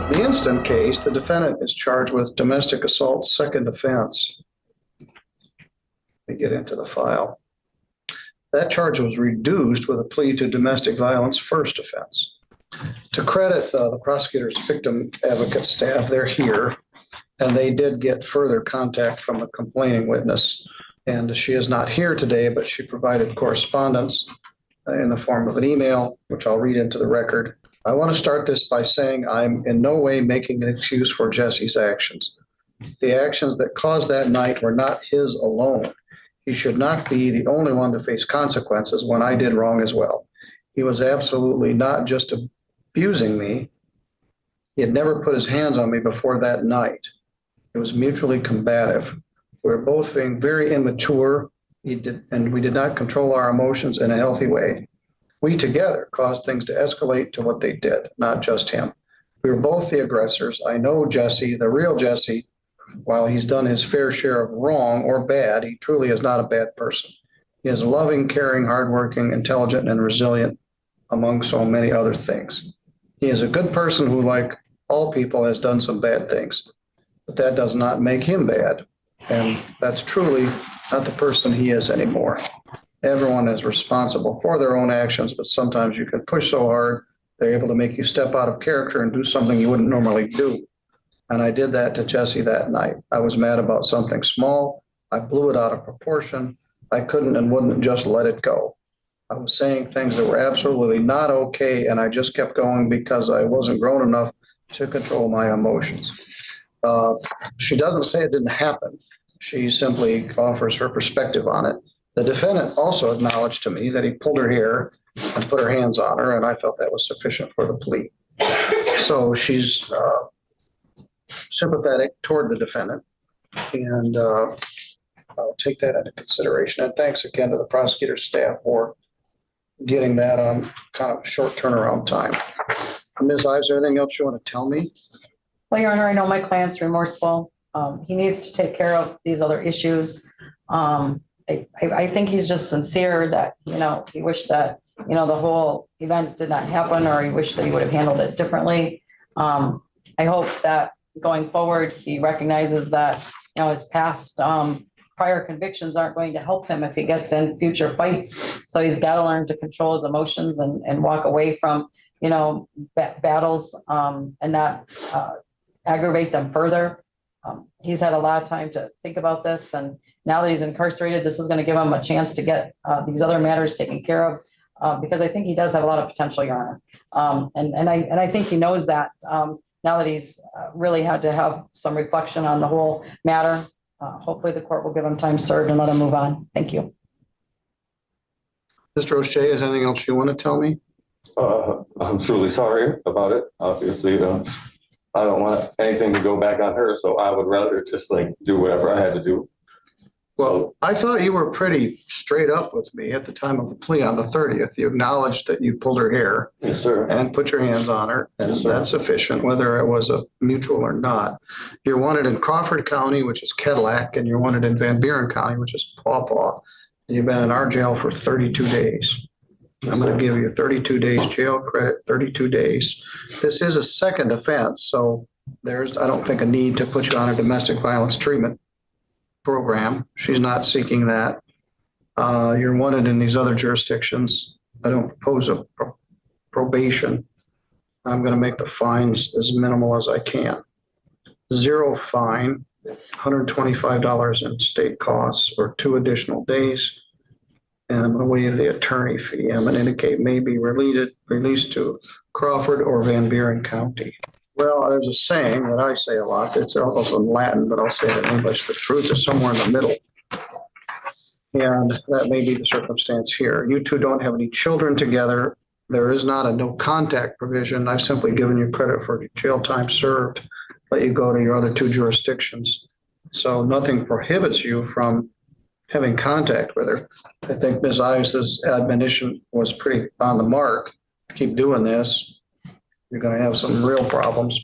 The instant case, the defendant is charged with domestic assault second offense. Let me get into the file. That charge was reduced with a plea to domestic violence first offense. To credit the prosecutor's victim advocate staff, they're here, and they did get further contact from the complaining witness. And she is not here today, but she provided correspondence in the form of an email, which I'll read into the record. I want to start this by saying I'm in no way making an excuse for Jesse's actions. The actions that caused that night were not his alone. He should not be the only one to face consequences when I did wrong as well. He was absolutely not just abusing me. He had never put his hands on me before that night. It was mutually combative. We were both being very immature, and we did not control our emotions in a healthy way. We together caused things to escalate to what they did, not just him. We were both the aggressors. I know Jesse, the real Jesse, while he's done his fair share of wrong or bad, he truly is not a bad person. He is loving, caring, hardworking, intelligent, and resilient, among so many other things. He is a good person who, like all people, has done some bad things, but that does not make him bad. And that's truly not the person he is anymore. Everyone is responsible for their own actions, but sometimes you can push so hard, they're able to make you step out of character and do something you wouldn't normally do. And I did that to Jesse that night. I was mad about something small. I blew it out of proportion. I couldn't and wouldn't just let it go. I was saying things that were absolutely not okay, and I just kept going because I wasn't grown enough to control my emotions. She doesn't say it didn't happen. She simply offers her perspective on it. The defendant also acknowledged to me that he pulled her hair and put her hands on her, and I felt that was sufficient for the plea. So she's sympathetic toward the defendant, and I'll take that into consideration. And thanks again to the prosecutor's staff for getting that on kind of short turnaround time. Ms. Ives, is there anything else you want to tell me? Well, Your Honor, I know my client's remorseful. He needs to take care of these other issues. I think he's just sincere that, he wished that, the whole event did not happen, or he wished that he would have handled it differently. I hope that going forward, he recognizes that, his past prior convictions aren't going to help him if he gets in future fights. So he's got to learn to control his emotions and walk away from, battles and not aggravate them further. He's had a lot of time to think about this, and now that he's incarcerated, this is going to give him a chance to get these other matters taken care of, because I think he does have a lot of potential, Your Honor. And I think he knows that now that he's really had to have some reflection on the whole matter. Hopefully the court will give him time served and let him move on. Thank you. Mr. O'Shea, is there anything else you want to tell me? I'm truly sorry about it. Obviously, I don't want anything to go back on her, so I would rather just do whatever I had to do. Well, I thought you were pretty straight up with me at the time of the plea on the 30th. You acknowledged that you pulled her hair. Yes, sir. And put your hands on her, and Yes, sir. that's sufficient, whether it was a mutual or not. You're wanted in Crawford County, which is Cadillac, and you're wanted in Van Buren County, which is Paw Paw. And you've been in our jail for 32 days. Yes, I'm going to sir. give you 32 days jail credit, 32 days. This is a second offense, so there's, I don't think, a need to put you on a domestic violence treatment program. She's not seeking that. You're wanted in these other jurisdictions. I don't propose a probation. I'm going to make the fines as minimal as I can. 0 fine, $125 in state costs or 2 additional days. And I'm going to waive the attorney fee. I'm going to indicate may be released to Crawford or Van Buren County. Well, there's a saying that I say a lot. It's also in Latin, but I'll say it in English. The truth is somewhere in the middle. And that may be the circumstance here. You two don't have any children together. There is not a no contact provision. I've simply given you credit for jail time served, let you go to your other 2 jurisdictions. So nothing prohibits you from having contact with her. I think Ms. Ives's admonition was pretty on the mark. Keep doing this, you're going to have some real problems.